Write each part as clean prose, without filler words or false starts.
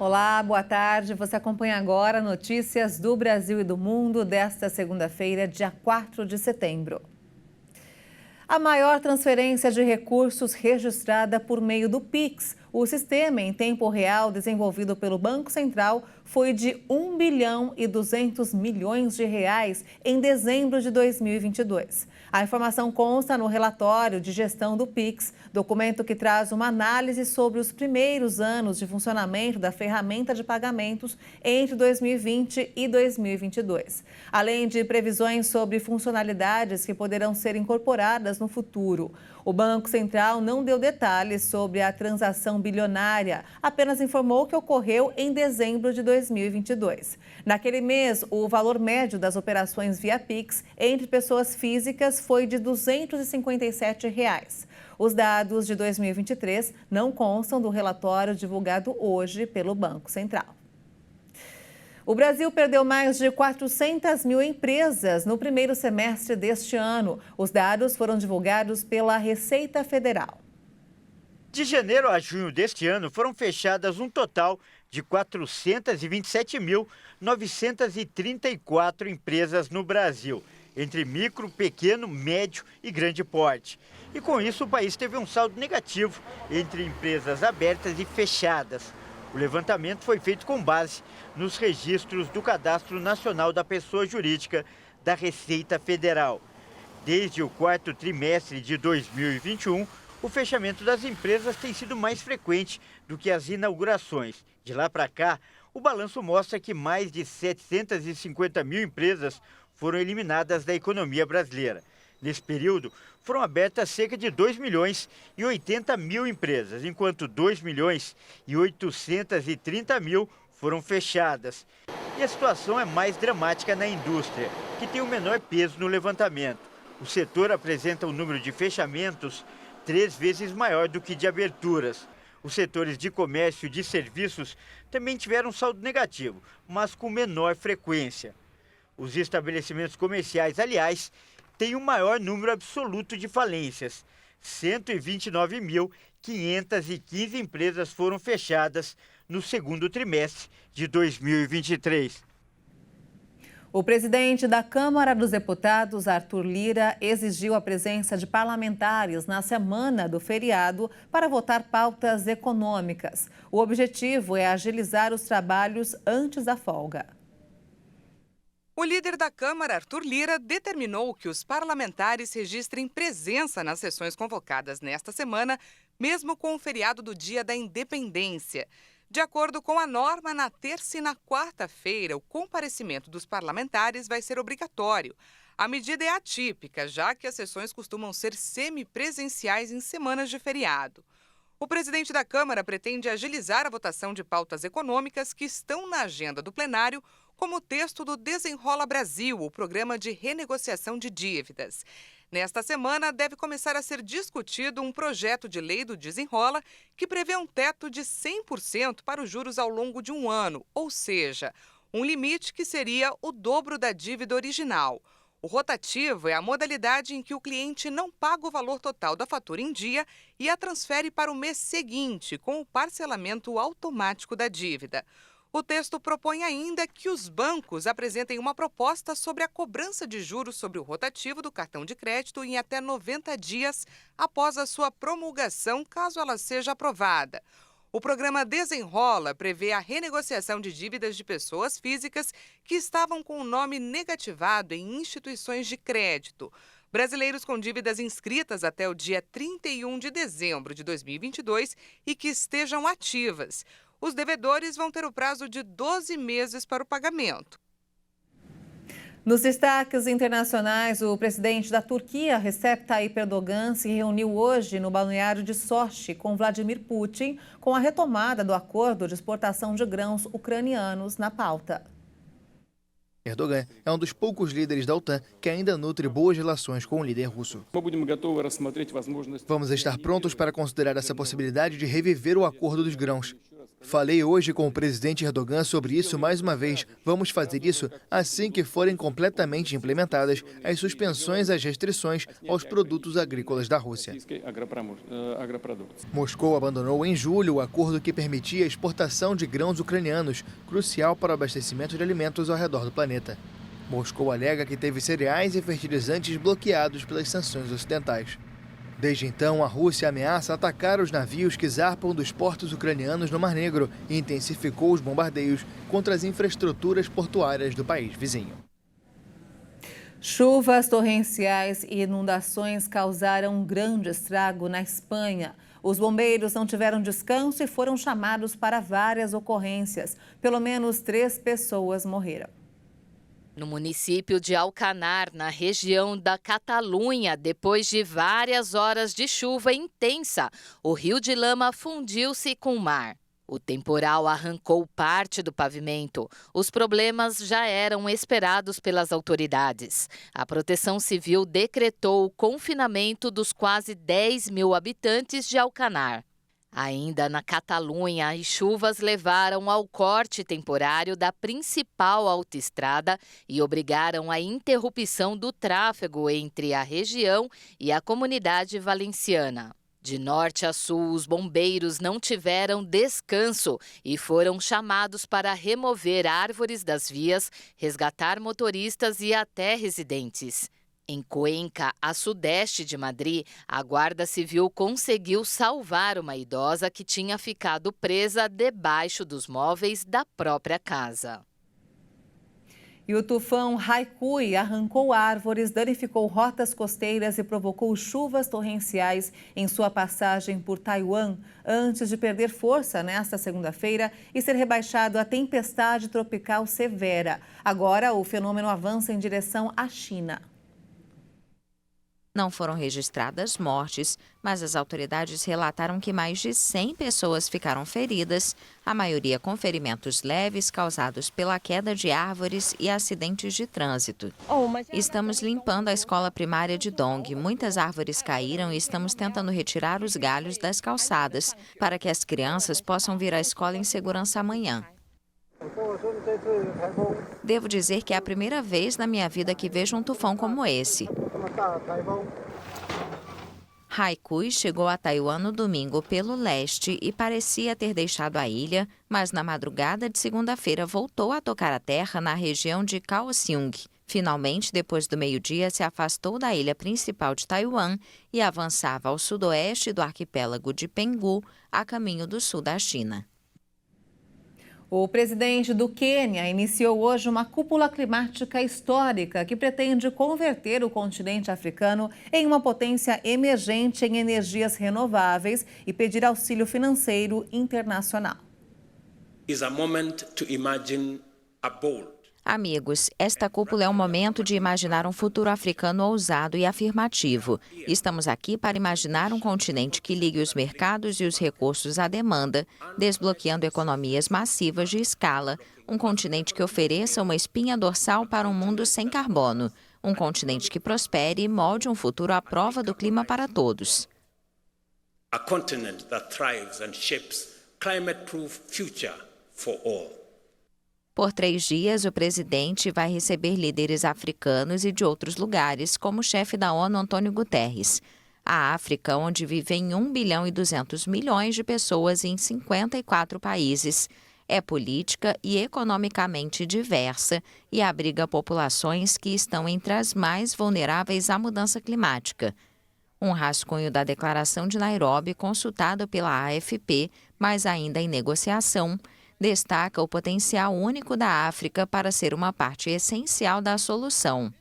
Olá, boa tarde. Você acompanha agora notícias do Brasil e do mundo desta segunda-feira, dia 4 de setembro. A maior transferência de recursos registrada por meio do Pix, o sistema em tempo real desenvolvido pelo Banco Central, foi de 1 bilhão e 200 milhões de reais em dezembro de 2022. A informação consta no relatório de gestão do Pix, documento que traz uma análise sobre os primeiros anos de funcionamento da ferramenta de pagamentos entre 2020 e 2022, além de previsões sobre funcionalidades que poderão ser incorporadas no futuro. O Banco Central não deu detalhes sobre a transação bilionária, apenas informou que ocorreu em dezembro de 2022. Naquele mês, o valor médio das operações via Pix entre pessoas físicas foi de R$ 257. Os dados de 2023 não constam do relatório divulgado hoje pelo Banco Central. O Brasil perdeu mais de 400 mil empresas no primeiro semestre deste ano. Os dados foram divulgados pela Receita Federal. De janeiro a junho deste ano, foram fechadas um total de 427.934 empresas no Brasil, entre micro, pequeno, médio e grande porte. E com isso, o país teve um saldo negativo entre empresas abertas e fechadas. O levantamento foi feito com base nos registros do Cadastro Nacional da Pessoa Jurídica da Receita Federal. Desde o quarto trimestre de 2021, o fechamento das empresas tem sido mais frequente do que as inaugurações. De lá para cá, o balanço mostra que mais de 750 mil empresas foram eliminadas da economia brasileira. Nesse período, foram abertas cerca de 2 milhões e 80 mil empresas, enquanto 2 milhões e 830 mil foram fechadas. E a situação é mais dramática na indústria, que tem o menor peso no levantamento. O setor apresenta um número de fechamentos 3 vezes maior do que de aberturas. Os setores de comércio e de serviços também tiveram saldo negativo, mas com menor frequência. Os estabelecimentos comerciais, aliás, têm o maior número absoluto de falências. 129.515 empresas foram fechadas no segundo trimestre de 2023. O presidente da Câmara dos Deputados, Arthur Lira, exigiu a presença de parlamentares na semana do feriado para votar pautas econômicas. O objetivo é agilizar os trabalhos antes da folga. O líder da Câmara, Arthur Lira, determinou que os parlamentares registrem presença nas sessões convocadas nesta semana, mesmo com o feriado do Dia da Independência. De acordo com a norma, na terça e na quarta-feira, o comparecimento dos parlamentares vai ser obrigatório. A medida é atípica, já que as sessões costumam ser semipresenciais em semanas de feriado. O presidente da Câmara pretende agilizar a votação de pautas econômicas que estão na agenda do plenário, como o texto do Desenrola Brasil, o programa de renegociação de dívidas. Nesta semana, deve começar a ser discutido um projeto de lei do Desenrola que prevê um teto de 100% para os juros ao longo de um ano, ou seja, um limite que seria o dobro da dívida original. O rotativo é a modalidade em que o cliente não paga o valor total da fatura em dia e a transfere para o mês seguinte, com o parcelamento automático da dívida. O texto propõe ainda que os bancos apresentem uma proposta sobre a cobrança de juros sobre o rotativo do cartão de crédito em até 90 dias após a sua promulgação, caso ela seja aprovada. O programa Desenrola prevê a renegociação de dívidas de pessoas físicas que estavam com o nome negativado em instituições de crédito. Brasileiros com dívidas inscritas até o dia 31 de dezembro de 2022 e que estejam ativas. Os devedores vão ter o prazo de 12 meses para o pagamento. Nos destaques internacionais, o presidente da Turquia, Recep Tayyip Erdogan, se reuniu hoje no balneário de Sochi com Vladimir Putin, com a retomada do acordo de exportação de grãos ucranianos na pauta. Erdogan é um dos poucos líderes da OTAN que ainda nutre boas relações com o líder russo. Vamos estar prontos para considerar essa possibilidade de reviver o acordo dos grãos. Falei hoje com o presidente Erdogan sobre isso mais uma vez. Vamos fazer isso assim que forem completamente implementadas as suspensões às restrições aos produtos agrícolas da Rússia. Moscou abandonou em julho o acordo que permitia a exportação de grãos ucranianos, crucial para o abastecimento de alimentos ao redor do planeta. Moscou alega que teve cereais e fertilizantes bloqueados pelas sanções ocidentais. Desde então, a Rússia ameaça atacar os navios que zarpam dos portos ucranianos no Mar Negro e intensificou os bombardeios contra as infraestruturas portuárias do país vizinho. Chuvas torrenciais e inundações causaram um grande estrago na Espanha. Os bombeiros não tiveram descanso e foram chamados para várias ocorrências. Pelo menos 3 pessoas morreram. No município de Alcanar, na região da Catalunha, depois de várias horas de chuva intensa, o rio de lama fundiu-se com o mar. O temporal arrancou parte do pavimento. Os problemas já eram esperados pelas autoridades. A Proteção Civil decretou o confinamento dos quase 10 mil habitantes de Alcanar. Ainda na Catalunha, as chuvas levaram ao corte temporário da principal autoestrada e obrigaram a interrupção do tráfego entre a região e a Comunidade Valenciana. De norte a sul, os bombeiros não tiveram descanso e foram chamados para remover árvores das vias, resgatar motoristas e até residentes. Em Cuenca, a sudeste de Madrid, a Guarda Civil conseguiu salvar uma idosa que tinha ficado presa debaixo dos móveis da própria casa. E o tufão Haikui arrancou árvores, danificou rotas costeiras e provocou chuvas torrenciais em sua passagem por Taiwan, antes de perder força nesta segunda-feira e ser rebaixado a tempestade tropical severa. Agora, o fenômeno avança em direção à China. Não foram registradas mortes, mas as autoridades relataram que mais de 100 pessoas ficaram feridas, a maioria com ferimentos leves causados pela queda de árvores e acidentes de trânsito. Estamos limpando a escola primária de Dong. Muitas árvores caíram e estamos tentando retirar os galhos das calçadas para que as crianças possam vir à escola em segurança amanhã. Devo dizer que é a primeira vez na minha vida que vejo um tufão como esse. Haikui chegou a Taiwan no domingo pelo leste e parecia ter deixado a ilha, mas na madrugada de segunda-feira voltou a tocar a terra na região de Kaohsiung. Finalmente, depois do meio-dia, se afastou da ilha principal de Taiwan e avançava ao sudoeste do arquipélago de Penghu, a caminho do sul da China. O presidente do Quênia iniciou hoje uma cúpula climática histórica que pretende converter o continente africano em uma potência emergente em energias renováveis e pedir auxílio financeiro internacional. Amigos, esta cúpula é um momento de imaginar um futuro africano ousado e afirmativo. Estamos aqui para imaginar um continente que ligue os mercados e os recursos à demanda, desbloqueando economias massivas de escala, um continente que ofereça uma espinha dorsal para um mundo sem carbono, um continente que prospere e molde um futuro à prova do clima para todos. A continent that thrives and shapes climate-proof future for all. Por 3 dias, o presidente vai receber líderes africanos e de outros lugares, como o chefe da ONU, Antônio Guterres. A África, onde vivem 1 bilhão e 200 milhões de pessoas em 54 países, é política e economicamente diversa e abriga populações que estão entre as mais vulneráveis à mudança climática. Um rascunho da Declaração de Nairobi, consultado pela AFP, mas ainda em negociação, destaca o potencial único da África para ser uma parte essencial da solução.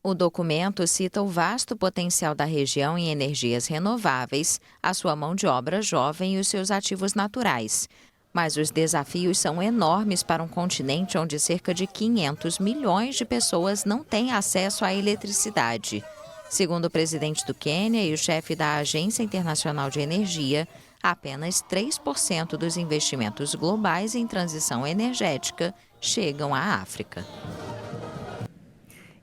O documento cita o vasto potencial da região em energias renováveis, a sua mão de obra jovem e os seus ativos naturais. Mas os desafios são enormes para um continente onde cerca de 500 milhões de pessoas não têm acesso à eletricidade. Segundo o presidente do Quênia e o chefe da Agência Internacional de Energia, apenas 3% dos investimentos globais em transição energética chegam à África.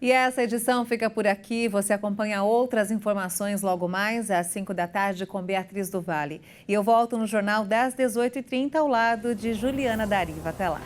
E essa edição fica por aqui. Você acompanha outras informações logo mais às 5 da tarde com Beatriz do Vale. E eu volto no jornal das 18h30 ao lado de Juliana Dariva. Até lá.